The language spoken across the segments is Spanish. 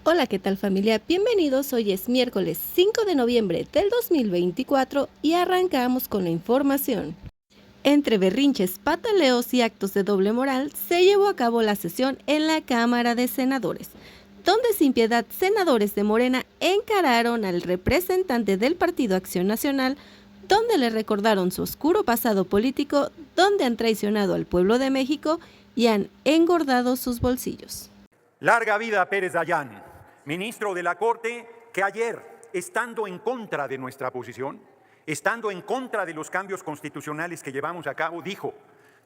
Hola, ¿qué tal familia? Bienvenidos, hoy es miércoles 5 de noviembre del 2024 y arrancamos con la información. Entre berrinches, pataleos y actos de doble moral, se llevó a cabo la sesión en la Cámara de Senadores, donde sin piedad senadores de Morena encararon al representante del Partido Acción Nacional, donde le recordaron su oscuro pasado político, donde han traicionado al pueblo de México y han engordado sus bolsillos. Larga vida a Pérez Dayán, ministro de la Corte, que ayer, estando en contra de nuestra posición, estando en contra de los cambios constitucionales que llevamos a cabo, dijo: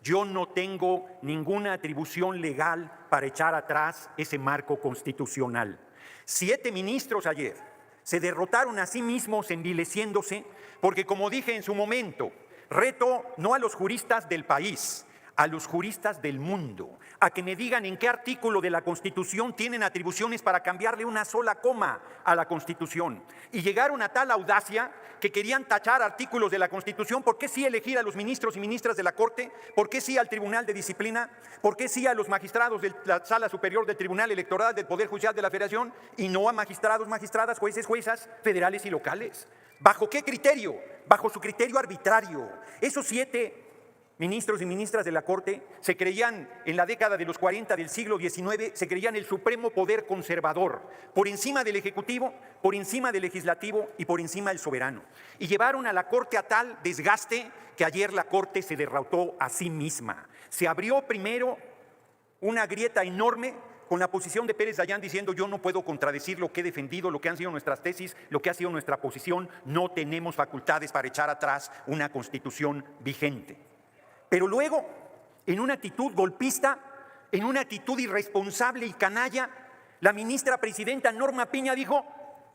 yo no tengo ninguna atribución legal para echar atrás ese marco constitucional. 7 ministros ayer se derrotaron a sí mismos envileciéndose porque, como dije en su momento, reto no a los juristas del país, a los juristas del mundo, a que me digan en qué artículo de la Constitución tienen atribuciones para cambiarle una sola coma a la Constitución. Y llegaron a tal audacia que querían tachar artículos de la Constitución. ¿Por qué sí elegir a los ministros y ministras de la Corte? ¿Por qué sí al Tribunal de Disciplina? ¿Por qué sí a los magistrados de la Sala Superior del Tribunal Electoral del Poder Judicial de la Federación y no a magistrados, magistradas, jueces, juezas federales y locales? ¿Bajo qué criterio? Bajo su criterio arbitrario. Esos 7 ministros y ministras de la Corte se creían, en la década de los 40 del siglo XIX, se creían el supremo poder conservador, por encima del Ejecutivo, por encima del Legislativo y por encima del soberano. Y llevaron a la Corte a tal desgaste que ayer la Corte se derrotó a sí misma. Se abrió primero una grieta enorme con la posición de Pérez Dayán diciendo: yo no puedo contradecir lo que he defendido, lo que han sido nuestras tesis, lo que ha sido nuestra posición, no tenemos facultades para echar atrás una Constitución vigente. Pero luego, en una actitud golpista, en una actitud irresponsable y canalla, la ministra presidenta Norma Piña dijo: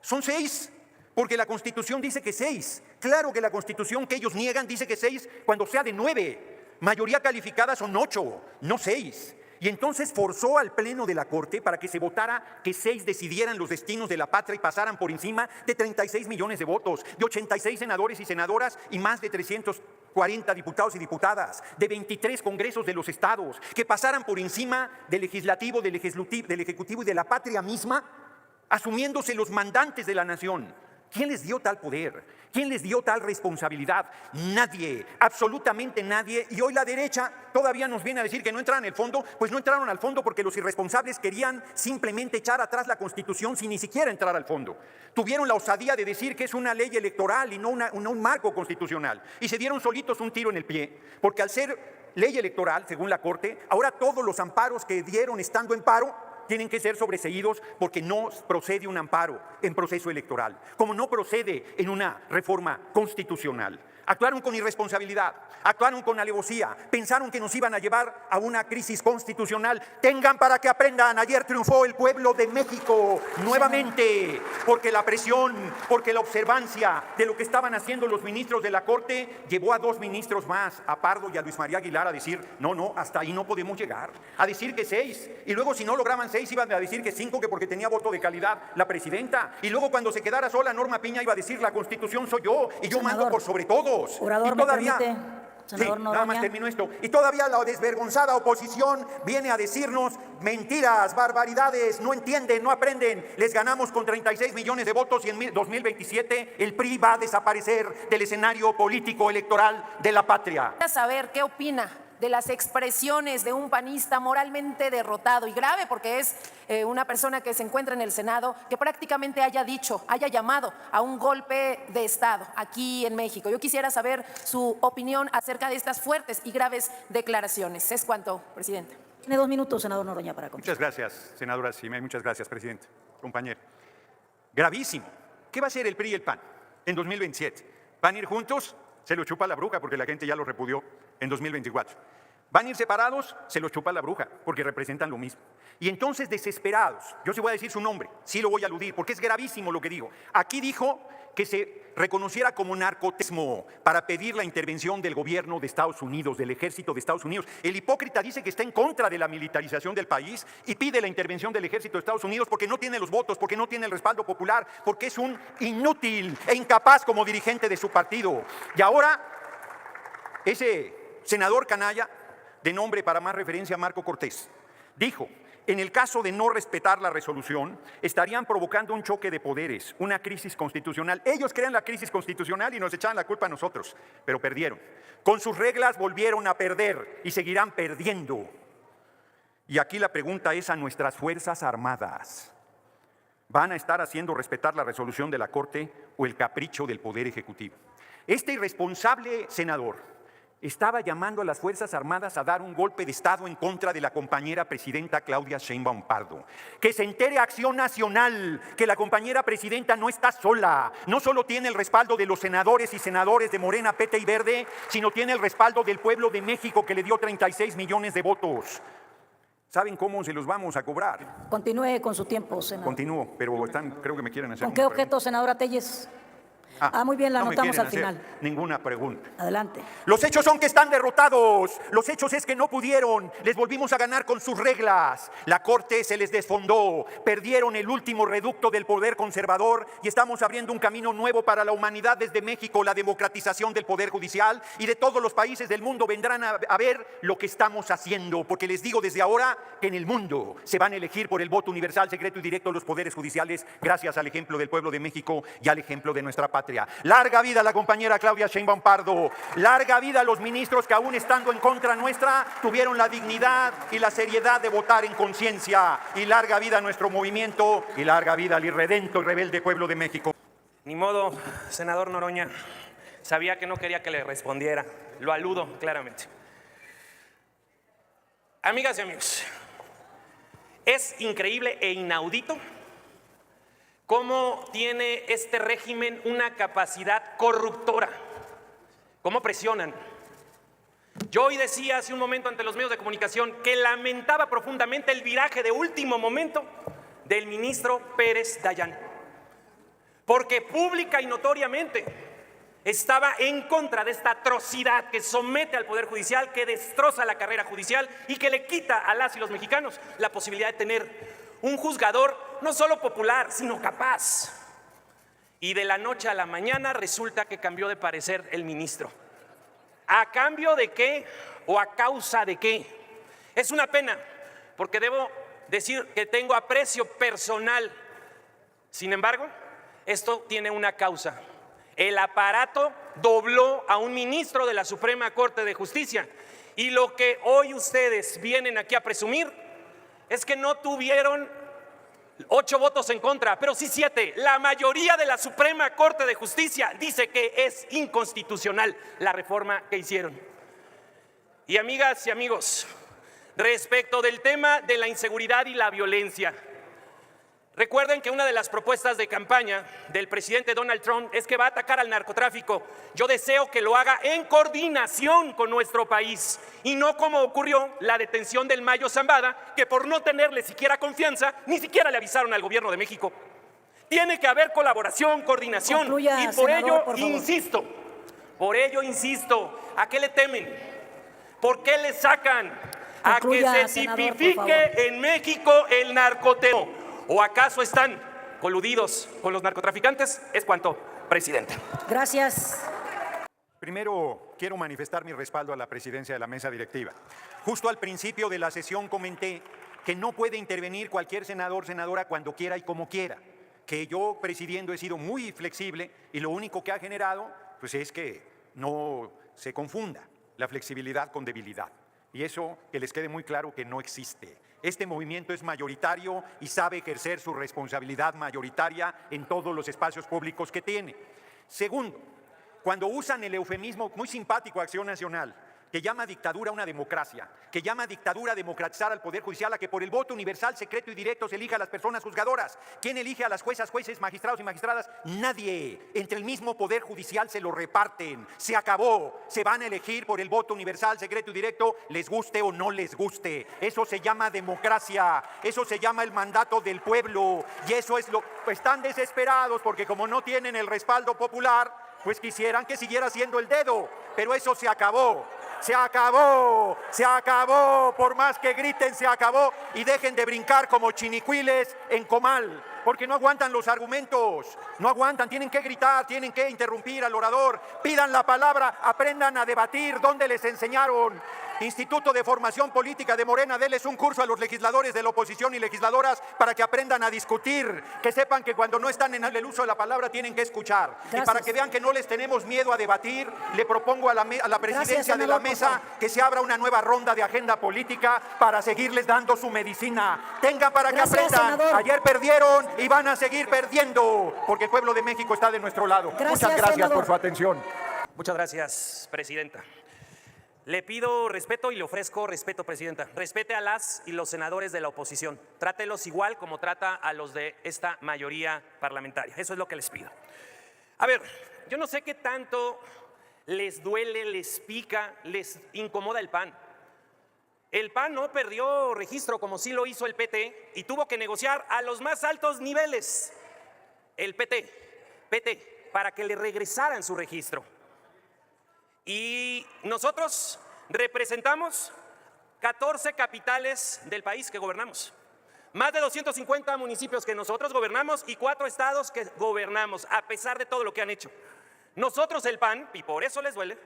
son 6, porque la Constitución dice que 6. Claro que la Constitución que ellos niegan dice que 6 cuando sea de 9. Mayoría calificada son 8, no 6. Y entonces forzó al Pleno de la Corte para que se votara que 6 decidieran los destinos de la patria y pasaran por encima de 36 millones de votos, de 86 senadores y senadoras y más de 340 diputados y diputadas, de 23 congresos de los estados, que pasaran por encima del legislativo, del ejecutivo y de la patria misma, asumiéndose los mandantes de la nación. ¿Quién les dio tal poder? ¿Quién les dio tal responsabilidad? Nadie, absolutamente nadie. Y hoy la derecha todavía nos viene a decir que no entraron al fondo. Pues no entraron al fondo porque los irresponsables querían simplemente echar atrás la Constitución sin ni siquiera entrar al fondo. Tuvieron la osadía de decir que es una ley electoral y no un marco constitucional. Y se dieron solitos un tiro en el pie, porque al ser ley electoral, según la Corte, ahora todos los amparos que dieron estando en paro tienen que ser sobreseídos porque no procede un amparo en proceso electoral, como no procede en una reforma constitucional. Actuaron con irresponsabilidad, actuaron con alevosía, pensaron que nos iban a llevar a una crisis constitucional. Tengan para que aprendan, ayer triunfó el pueblo de México nuevamente, porque la presión, porque la observancia de lo que estaban haciendo los ministros de la Corte llevó a 2 ministros más, a Pardo y a Luis María Aguilar, a decir: no, hasta ahí no podemos llegar, a decir que 6, y luego si no lograban 6 iban a decir que 5, que porque tenía voto de calidad la presidenta, y luego cuando se quedara sola Norma Piña iba a decir: la Constitución soy yo y yo mando por sobre todo. Orador, y todavía, ¿me permite, senador Noroña? Nada más termino esto. Y todavía la desvergonzada oposición viene a decirnos mentiras, barbaridades, no entienden, no aprenden. Les ganamos con 36 millones de votos y en 2027 el PRI va a desaparecer del escenario político electoral de la patria. Quisiera saber qué opina de las expresiones de un panista moralmente derrotado y grave, porque es una persona que se encuentra en el Senado, que prácticamente haya llamado a un golpe de Estado aquí en México. Yo quisiera saber su opinión acerca de estas fuertes y graves declaraciones. Es cuanto, presidente. Tiene 2 minutos, senador Noroña, para contestar. Muchas gracias, senadora Sime. Muchas gracias, presidente. Compañero. Gravísimo. ¿Qué va a hacer el PRI y el PAN en 2027? ¿Van a ir juntos? Se lo chupa la bruja porque la gente ya lo repudió en 2024. ¿Van a ir separados? Se lo chupa la bruja porque representan lo mismo. Y entonces, desesperados, yo sí voy a decir su nombre, sí lo voy a aludir porque es gravísimo lo que digo. Aquí dijo que se reconociera como narcotismo para pedir la intervención del gobierno de Estados Unidos, del ejército de Estados Unidos. El hipócrita dice que está en contra de la militarización del país y pide la intervención del ejército de Estados Unidos porque no tiene los votos, porque no tiene el respaldo popular, porque es un inútil e incapaz como dirigente de su partido. Y ahora, ese senador canalla de nombre para más referencia Marco Cortés. Dijo: en el caso de no respetar la resolución, estarían provocando un choque de poderes, una crisis constitucional. Ellos crean la crisis constitucional y nos echaban la culpa a nosotros, pero perdieron. Con sus reglas volvieron a perder y seguirán perdiendo. Y aquí la pregunta es a nuestras Fuerzas Armadas: ¿van a estar haciendo respetar la resolución de la Corte o el capricho del Poder Ejecutivo? Este irresponsable senador estaba llamando a las Fuerzas Armadas a dar un golpe de Estado en contra de la compañera presidenta Claudia Sheinbaum Pardo. Que se entere Acción Nacional que la compañera presidenta no está sola. No solo tiene el respaldo de los senadores y senadores de Morena, PT y Verde, sino tiene el respaldo del pueblo de México, que le dio 36 millones de votos. ¿Saben cómo se los vamos a cobrar? Continúe con su tiempo, senador. Continúo, pero creo que me quieren hacer ¿Con qué objeto, senadora Telles? Muy bien, la no me anotamos quieren al final. Ninguna pregunta. Adelante. Los hechos son que están derrotados. Los hechos es que no pudieron. Les volvimos a ganar con sus reglas. La Corte se les desfondó. Perdieron el último reducto del poder conservador y estamos abriendo un camino nuevo para la humanidad desde México. La democratización del Poder Judicial, y de todos los países del mundo vendrán a ver lo que estamos haciendo. Porque les digo desde ahora que en el mundo se van a elegir por el voto universal, secreto y directo los poderes judiciales, gracias al ejemplo del pueblo de México y al ejemplo de nuestra patria. Larga vida a la compañera Claudia Sheinbaum Pardo. Larga vida a los ministros que, aún estando en contra nuestra, tuvieron la dignidad y la seriedad de votar en conciencia. Y larga vida a nuestro movimiento, y larga vida al irredento y rebelde pueblo de México. Ni modo, senador Noroña. Sabía que no quería que le respondiera. Lo aludo claramente. Amigas y amigos, es increíble e inaudito cómo tiene este régimen una capacidad corruptora, cómo presionan. Yo hoy decía hace un momento ante los medios de comunicación que lamentaba profundamente el viraje de último momento del ministro Pérez Dayán, porque pública y notoriamente estaba en contra de esta atrocidad que somete al Poder Judicial, que destroza la carrera judicial y que le quita a las y los mexicanos la posibilidad de tener un juzgador no solo popular, sino capaz. Y de la noche a la mañana resulta que cambió de parecer el ministro. ¿A cambio de qué o a causa de qué? Es una pena, porque debo decir que tengo aprecio personal. Sin embargo, esto tiene una causa. El aparato dobló a un ministro de la Suprema Corte de Justicia. Y lo que hoy ustedes vienen aquí a presumir es que no tuvieron 8 votos en contra, pero sí 7. La mayoría de la Suprema Corte de Justicia dice que es inconstitucional la reforma que hicieron. Y amigas y amigos, respecto del tema de la inseguridad y la violencia, recuerden que una de las propuestas de campaña del presidente Donald Trump es que va a atacar al narcotráfico. Yo deseo que lo haga en coordinación con nuestro país y no como ocurrió la detención del Mayo Zambada, que por no tenerle siquiera confianza, ni siquiera le avisaron al gobierno de México. Tiene que haber colaboración, coordinación. Concluya, y por senador, ello por favor. insisto, ¿a qué le temen? ¿Por qué le sacan? Concluya, a que se senador, tipifique en México el narcoteo. ¿O acaso están coludidos con los narcotraficantes? Es cuanto, presidente. Gracias. Primero, quiero manifestar mi respaldo a la presidencia de la mesa directiva. Justo al principio de la sesión comenté que no puede intervenir cualquier senador, senadora cuando quiera y como quiera. Que yo, presidiendo, he sido muy flexible y lo único que ha generado pues, es que no se confunda la flexibilidad con debilidad. Y eso que les quede muy claro que no existe. Este movimiento es mayoritario y sabe ejercer su responsabilidad mayoritaria en todos los espacios públicos que tiene. Segundo, cuando usan el eufemismo muy simpático Acción Nacional, que llama dictadura a una democracia, que llama dictadura a democratizar al Poder Judicial, a que por el voto universal, secreto y directo se elija a las personas juzgadoras. ¿Quién elige a las juezas, jueces, magistrados y magistradas? Nadie. Entre el mismo Poder Judicial se lo reparten. Se acabó. Se van a elegir por el voto universal, secreto y directo, les guste o no les guste. Eso se llama democracia. Eso se llama el mandato del pueblo. Y eso es lo... Están desesperados porque como no tienen el respaldo popular, pues quisieran que siguiera siendo el dedo. Pero eso se acabó. Se acabó, se acabó, por más que griten se acabó y dejen de brincar como chinicuiles en comal. porque no aguantan los argumentos, no aguantan, tienen que gritar, tienen que interrumpir al orador, pidan la palabra, aprendan a debatir, ¿dónde les enseñaron? Instituto de Formación Política de Morena, denles un curso a los legisladores de la oposición y legisladoras para que aprendan a discutir, que sepan que cuando no están en el uso de la palabra tienen que escuchar. Gracias. Y para que vean que no les tenemos miedo a debatir, le propongo a la presidencia Gracias, de la senador, mesa que se abra una nueva ronda de agenda política para seguirles dando su medicina. Tengan para que Gracias, aprendan. senador. Ayer perdieron y van a seguir perdiendo, porque el pueblo de México está de nuestro lado. Gracias, Muchas gracias senador. por su atención. Muchas gracias, presidenta. Le pido respeto y le ofrezco respeto, presidenta. Respete a las y los senadores de la oposición. Trátelos igual como trata a los de esta mayoría parlamentaria. Eso es lo que les pido. A ver, yo no sé qué tanto les duele, les pica, les incomoda el PAN. El PAN no perdió registro como sí lo hizo el PT y tuvo que negociar a los más altos niveles el PT, para que le regresaran su registro. Y nosotros representamos 14 capitales del país que gobernamos. Más de 250 municipios que nosotros gobernamos y 4 estados que gobernamos, a pesar de todo lo que han hecho. Nosotros, el PAN, y por eso les duele,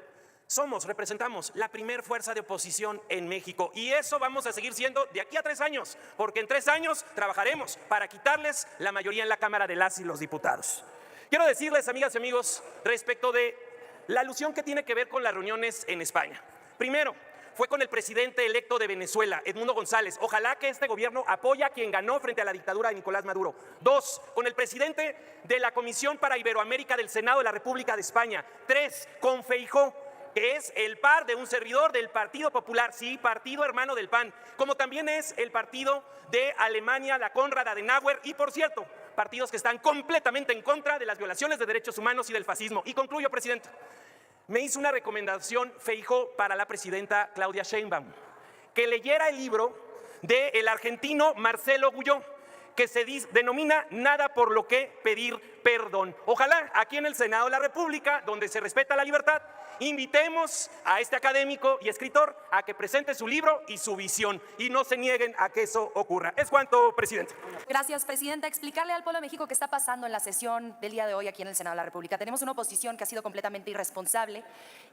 representamos la primer fuerza de oposición en México. Y eso vamos a seguir siendo de aquí a 3 años, porque en 3 años trabajaremos para quitarles la mayoría en la Cámara de las y los diputados. Quiero decirles, amigas y amigos, respecto de la alusión que tiene que ver con las reuniones en España. Primero, fue con el presidente electo de Venezuela, Edmundo González. Ojalá que este gobierno apoye a quien ganó frente a la dictadura de Nicolás Maduro. 2, con el presidente de la Comisión para Iberoamérica del Senado de la República de España. 3, con Feijóo, que es el par de un servidor del Partido Popular, sí, partido hermano del PAN, como también es el partido de Alemania, la Konrad Adenauer, y por cierto, partidos que están completamente en contra de las violaciones de derechos humanos y del fascismo. Y concluyo, presidenta. Me hizo una recomendación Feijóo para la presidenta Claudia Sheinbaum, que leyera el libro del argentino Marcelo Guyó, que se denomina Nada por lo que pedir perdón. Ojalá aquí en el Senado de la República, donde se respeta la libertad, invitemos a este académico y escritor a que presente su libro y su visión y no se nieguen a que eso ocurra. Es cuanto, presidente. Gracias, presidenta. Explicarle al pueblo de México qué está pasando en la sesión del día de hoy aquí en el Senado de la República. Tenemos una oposición que ha sido completamente irresponsable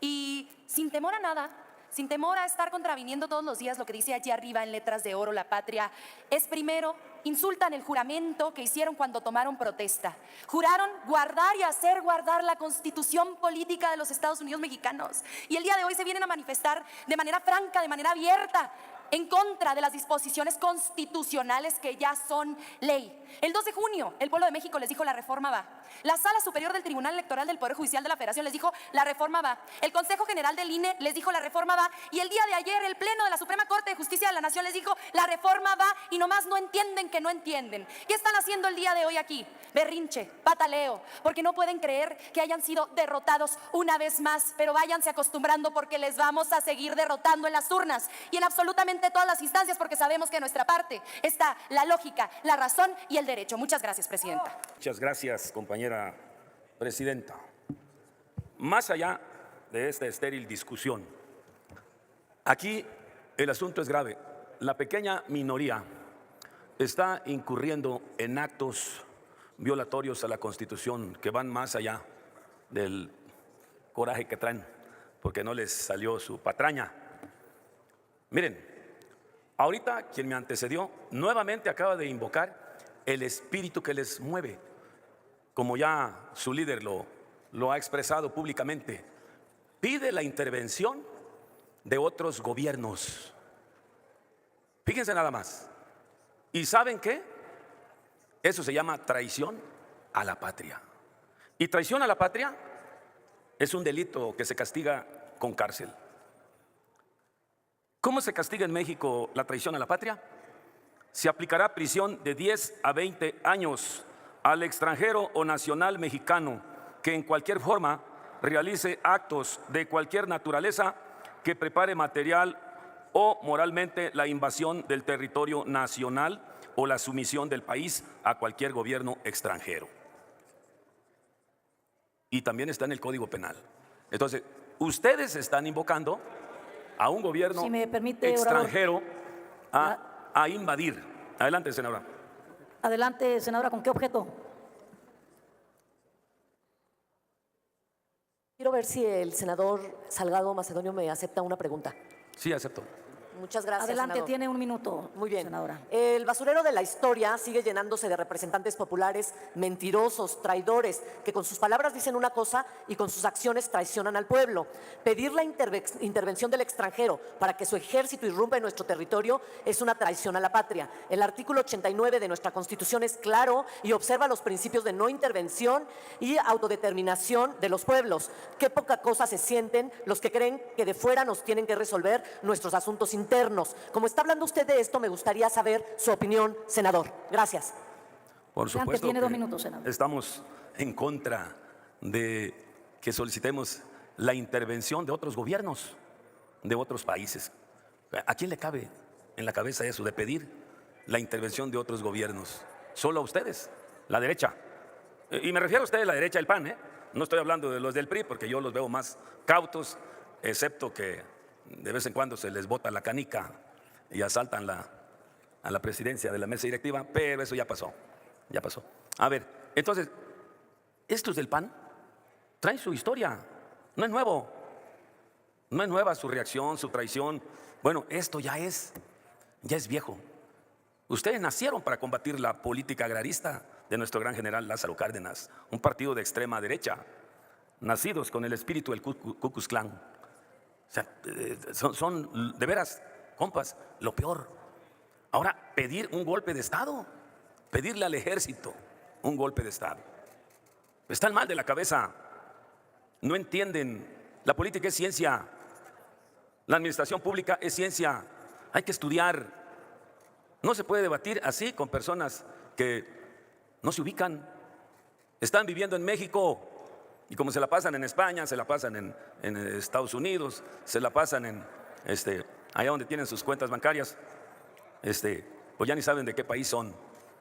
y sin temor a nada, sin temor a estar contraviniendo todos los días lo que dice allí arriba en letras de oro la patria, es primero, insultan el juramento que hicieron cuando tomaron protesta. Juraron guardar y hacer guardar la Constitución política de los Estados Unidos mexicanos. Y el día de hoy se vienen a manifestar de manera franca, de manera abierta, en contra de las disposiciones constitucionales que ya son ley. El 2 de junio, el pueblo de México les dijo la reforma va. La Sala Superior del Tribunal Electoral del Poder Judicial de la Federación les dijo la reforma va. El Consejo General del INE les dijo la reforma va. Y el día de ayer el Pleno de la Suprema Corte de Justicia de la Nación les dijo la reforma va y nomás no entienden que no entienden. ¿Qué están haciendo el día de hoy aquí? Berrinche, pataleo, porque no pueden creer que hayan sido derrotados una vez más, pero váyanse acostumbrando porque les vamos a seguir derrotando en las urnas y en absolutamente todas las instancias porque sabemos que en nuestra parte está la lógica, la razón y el derecho. Muchas gracias, presidenta. Muchas gracias, compañera presidenta. Más allá de esta estéril discusión, aquí el asunto es grave. La pequeña minoría está incurriendo en actos violatorios a la Constitución que van más allá del coraje que traen porque no les salió su patraña. Miren, ahorita quien me antecedió nuevamente acaba de invocar el espíritu que les mueve, como ya su líder lo ha expresado públicamente. Pide la intervención de otros gobiernos. Fíjense nada más. ¿Y saben qué? Eso se llama traición a la patria. Y traición a la patria es un delito que se castiga con cárcel. ¿Cómo se castiga en México la traición a la patria? Se aplicará prisión de 10 a 20 años al extranjero o nacional mexicano que en cualquier forma realice actos de cualquier naturaleza que prepare material o moralmente la invasión del territorio nacional o la sumisión del país a cualquier gobierno extranjero. Y también está en el Código Penal. Entonces, ustedes están invocando a un gobierno Si me permite, extranjero a invadir. Adelante, senadora. Adelante, senadora, ¿con qué objeto? Quiero ver si el senador Salgado Macedonio me acepta una pregunta. Sí, acepto. Muchas gracias, Adelante, senador. tiene un minuto. Muy bien. Senadora. El basurero de la historia sigue llenándose de representantes populares mentirosos, traidores, que con sus palabras dicen una cosa y con sus acciones traicionan al pueblo. Pedir la intervención del extranjero para que su ejército irrumpa en nuestro territorio es una traición a la patria. El artículo 89 de nuestra Constitución es claro y observa los principios de no intervención y autodeterminación de los pueblos. Qué poca cosa se sienten los que creen que de fuera nos tienen que resolver nuestros asuntos internos. Como está hablando usted de esto, me gustaría saber su opinión, senador. Gracias. Por Adelante, supuesto tiene que 2 minutos, senador. estamos en contra de que solicitemos la intervención de otros gobiernos, de otros países. ¿A quién le cabe en la cabeza eso de pedir la intervención de otros gobiernos? Solo a ustedes, la derecha. Y me refiero a ustedes, la derecha del PAN, ¿eh? No estoy hablando de los del PRI, porque yo los veo más cautos, excepto que de vez en cuando se les bota la canica y asaltan a la presidencia de la mesa directiva, pero eso ya pasó, ya pasó. A ver, entonces, estos del PAN traen su historia, no es nuevo, no es nueva su reacción, su traición. Bueno, esto ya es viejo. Ustedes nacieron para combatir la política agrarista de nuestro gran general Lázaro Cárdenas, un partido de extrema derecha, nacidos con el espíritu del Ku Klux Klan. O sea, son de veras, compas, lo peor. Ahora, pedir un golpe de Estado, pedirle al ejército un golpe de Estado. Están mal de la cabeza, no entienden. La política es ciencia, la administración pública es ciencia, hay que estudiar. No se puede debatir así con personas que no se ubican, están viviendo en México. Y como se la pasan en España, se la pasan en Estados Unidos, se la pasan allá donde tienen sus cuentas bancarias, pues ya ni saben de qué país son.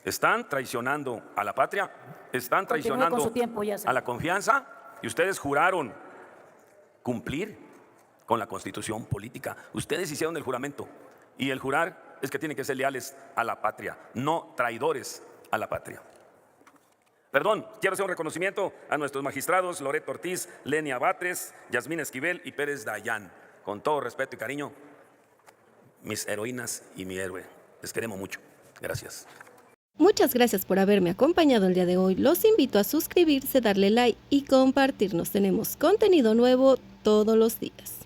Están traicionando a la patria, están traicionando con su tiempo, ya sé. a la confianza, y ustedes juraron cumplir con la Constitución política. Ustedes hicieron el juramento, y el jurar es que tienen que ser leales a la patria, no traidores a la patria. Perdón, quiero hacer un reconocimiento a nuestros magistrados Loreto Ortiz, Lenia Batres, Yasmín Esquivel y Pérez Dayán. Con todo respeto y cariño, mis heroínas y mi héroe. Les queremos mucho. Gracias. Muchas gracias por haberme acompañado el día de hoy. Los invito a suscribirse, darle like y compartirnos. Tenemos contenido nuevo todos los días.